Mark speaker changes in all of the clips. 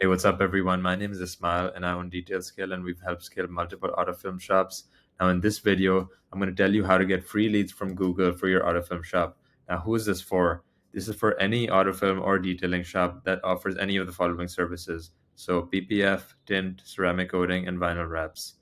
Speaker 1: Hey, what's up, everyone? My name is Ismail, and I own Detail Scale, and we've helped scale multiple auto film shops. Now, in this video, I'm going to tell you how to get free leads from Google for your auto film shop. Now, who is this for? This is for any auto film or detailing shop that offers any of the following services. So, PPF, tint, ceramic coating, and vinyl wraps.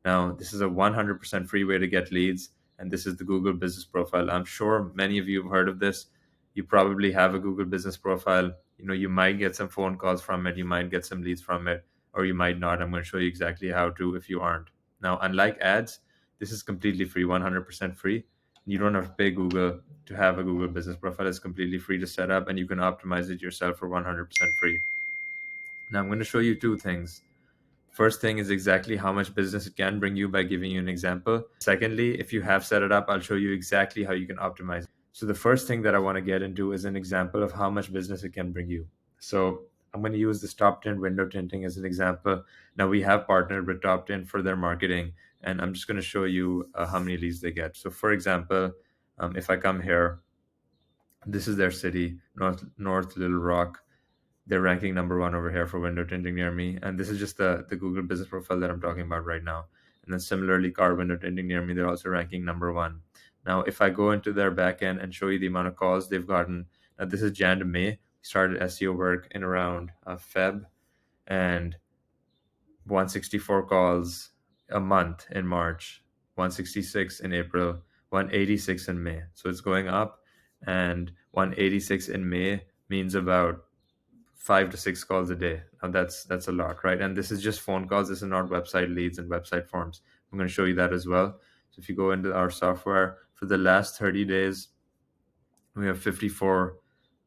Speaker 1: Now, this is a 100% free way to get leads, and this is the Google Business Profile. I'm sure many of you have heard of this. You probably have a Google Business Profile. You might get some phone calls from it, you might get some leads from it, or you might not. I'm going to show you exactly how to if you aren't. Now, unlike ads, this is completely free, 100% free. You don't have to pay Google to have a Google Business Profile. It's completely free to set up, and you can optimize it yourself for 100% free. Now, I'm going to show you two things. First thing is exactly how much business it can bring you by giving you an example. Secondly, if you have set it up, I'll show you exactly how you can optimize it. So the first thing that I want to get into is an example of how much business it can bring you. So I'm going to use this Top Tint window tinting as an example. Now we have partnered with Top Tint for their marketing, and I'm just going to show you how many leads they get. So for example, if I come here, this is their city, North Little Rock. They're ranking number one over here for window tinting near me. And this is just the Google Business Profile that I'm talking about right now. And then similarly, car window tinting near me, they're also ranking number one. Now, if I go into their backend and show you the amount of calls they've gotten, now this is Jan to May. We started SEO work in around Feb, and 164 calls a month in March, 166 in April, 186 in May. So it's going up, and 186 in May means about 5 to 6 calls a day. Now that's a lot, right? And this is just phone calls. This is not website leads and website forms. I'm going to show you that as well. So if you go into our software for the last 30 days, we have 54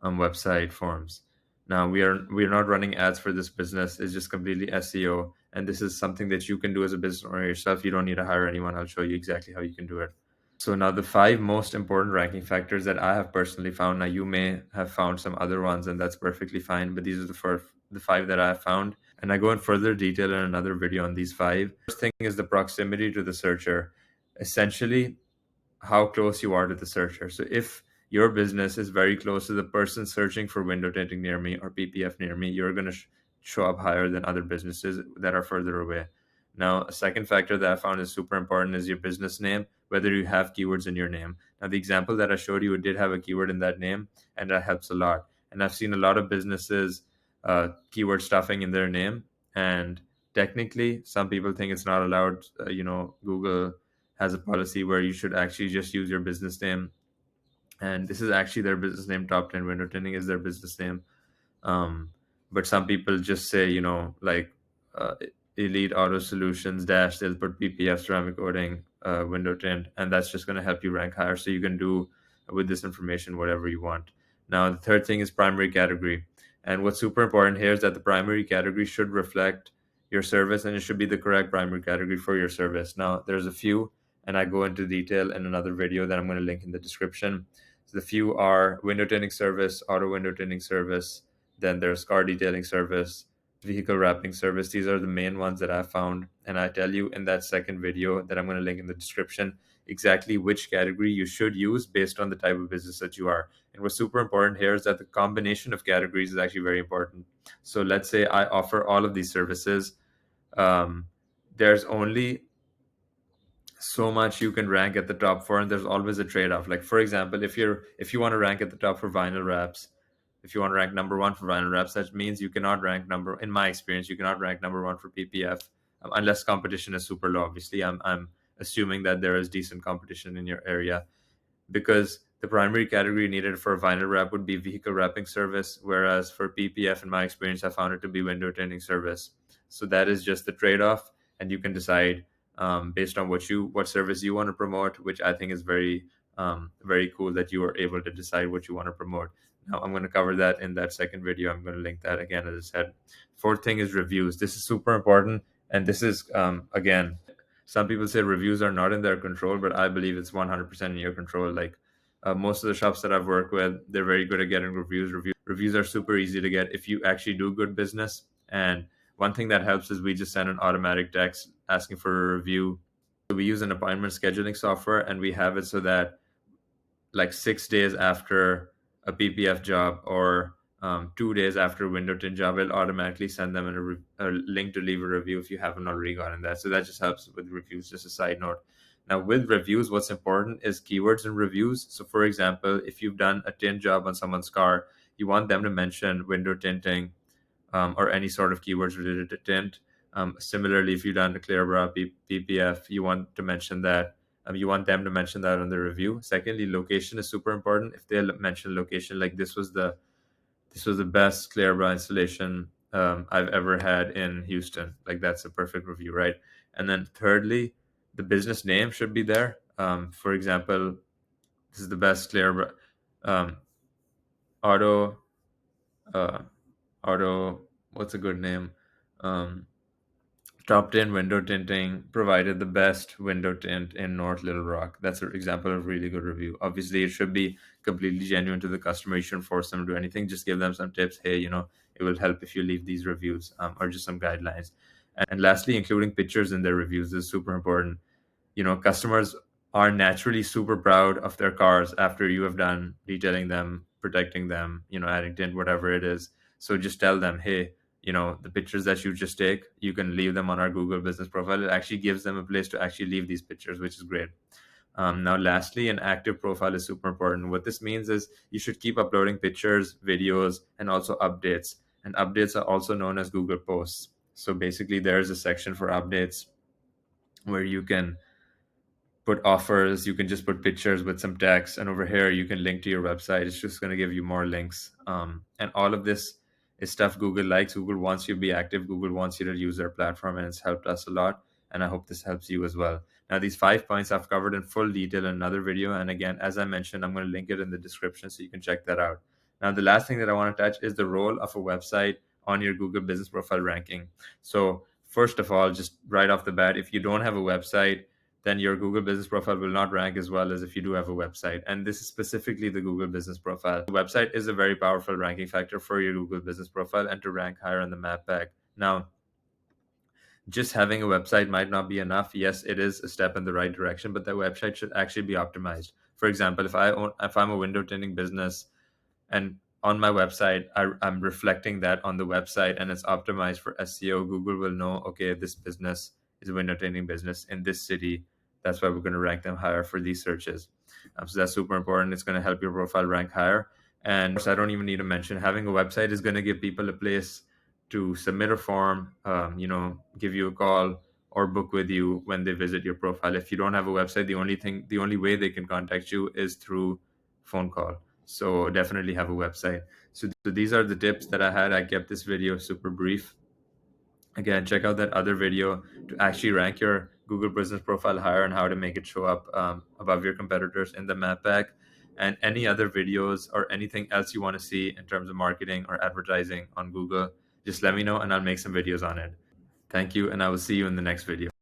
Speaker 1: website forms. Now we're not running ads for this business. It's just completely SEO, and this is something that you can do as a business owner yourself. You don't need to hire anyone. I'll show you exactly how you can do it. So now the 5 most important ranking factors that I have personally found. Now you may have found some other ones, and that's perfectly fine. But these are the 5 that I have found, and I go in further detail in another video on these 5. First thing is the proximity to the searcher. Essentially, how close you are to the searcher. So if your business is very close to the person searching for window tinting near me or PPF near me, you're going to show up higher than other businesses that are further away. Now, a second factor that I found is super important is your business name, whether you have keywords in your name. Now, the example that I showed you, it did have a keyword in that name, and that helps a lot. And I've seen a lot of businesses keyword stuffing in their name, and technically, some people think it's not allowed. Google has a policy where you should actually just use your business name, and this is actually their business name. Top Tint window tinting is their business name. But some people just say, like uh, Elite Auto Solutions dash, they'll put PPF ceramic coating window tint, and that's just going to help you rank higher. So you can do with this information whatever you want. Now the third thing is primary category, and what's super important here is that the primary category should reflect your service, and it should be the correct primary category for your service. Now there's a few, and I go into detail in another video that I'm going to link in the description. So the few are window tinting service, auto window tinting service, then there's car detailing service, vehicle wrapping service. These are the main ones that I found. And I tell you in that second video that I'm going to link in the description exactly which category you should use based on the type of business that you are. And what's super important here is that the combination of categories is actually very important. So let's say I offer all of these services. There's only so much you can rank at the top for, and there's always a trade-off. Like for example, if you want to rank at the top for vinyl wraps, if you want to rank number one for vinyl wraps, that means you cannot rank in my experience, you cannot rank number one for PPF unless competition is super low. Obviously, I'm assuming that there is decent competition in your area, because the primary category needed for a vinyl wrap would be vehicle wrapping service, whereas for PPF, in my experience, I found it to be window tinting service. So that is just the trade-off, and you can decide based on what service you want to promote, which I think is very cool that you are able to decide what you want to promote. Now I'm going to cover that in that second video. I'm going to link that again, as I said. Fourth thing is reviews. This is super important, and this is again, some people say reviews are not in their control, but I believe it's 100% in your control. Like most of the shops that I've worked with, they're very good at getting reviews. Reviews are super easy to get if you actually do good business. And one thing that helps is we just send an automatic text asking for a review. So we use an appointment scheduling software, and we have it so that like 6 days after a PPF job or 2 days after window tint job, it'll automatically send them a link to leave a review if you haven't already gotten that. So that just helps with reviews. Just a side note. Now, with reviews, what's important is keywords in reviews. So, for example, if you've done a tint job on someone's car, you want them to mention window tinting, or any sort of keywords related to tint. Similarly, if you've done a Clearbra PPF, you want to mention that. You want them to mention that on the review. Secondly, location is super important. If they mention location, like this was the best Clearbra installation I've ever had in Houston. Like that's a perfect review, right? And then thirdly, the business name should be there. For example, this is the best Clearbra um, auto uh, auto. What's a good name? Um, Top 10 window tinting provided the best window tint in North Little Rock. That's an example of really good review. Obviously, it should be completely genuine to the customer. You shouldn't force them to do anything. Just give them some tips. Hey, it will help if you leave these reviews, or just some guidelines. And lastly, including pictures in their reviews is super important. Customers are naturally super proud of their cars after you have done detailing them, protecting them, adding tint, whatever it is. So just tell them, hey, the pictures that you just take, you can leave them on our Google business profile. It actually gives them a place to actually leave these pictures, which is great. Now, lastly, an active profile is super important. What this means is you should keep uploading pictures, videos, and also updates. And updates are also known as Google posts. So basically, there's a section for updates where you can put offers, you can just put pictures with some text, and over here you can link to your website. It's just going to give you more links. And all of this is stuff Google likes. Google wants you to be active. Google wants you to use their platform, and it's helped us a lot. And I hope this helps you as well. Now, these 5 points I've covered in full detail in another video. And again, as I mentioned, I'm going to link it in the description so you can check that out. Now, the last thing that I want to touch is the role of a website on your Google business profile ranking. So first of all, just right off the bat, if you don't have a website, then your Google business profile will not rank as well as if you do have a website. And this is specifically the Google business profile. The website is a very powerful ranking factor for your Google business profile and to rank higher on the map pack. Now, just having a website might not be enough. Yes, it is a step in the right direction, but that website should actually be optimized. For example, if I'm a window tinting business, and on my website, I'm reflecting that on the website, and it's optimized for SEO, Google will know, okay, this business is a window tinting business in this city. That's why we're going to rank them higher for these searches. So that's super important. It's going to help your profile rank higher. And I don't even need to mention, having a website is going to give people a place to submit a form, give you a call or book with you when they visit your profile. If you don't have a website, the only way they can contact you is through phone call. So definitely have a website. So these are the tips that I had. I kept this video super brief. Again, check out that other video to actually rank your Google business profile higher and how to make it show up above your competitors in the map pack. And any other videos or anything else you want to see in terms of marketing or advertising on Google, just let me know and I'll make some videos on it. Thank you, and I will see you in the next video.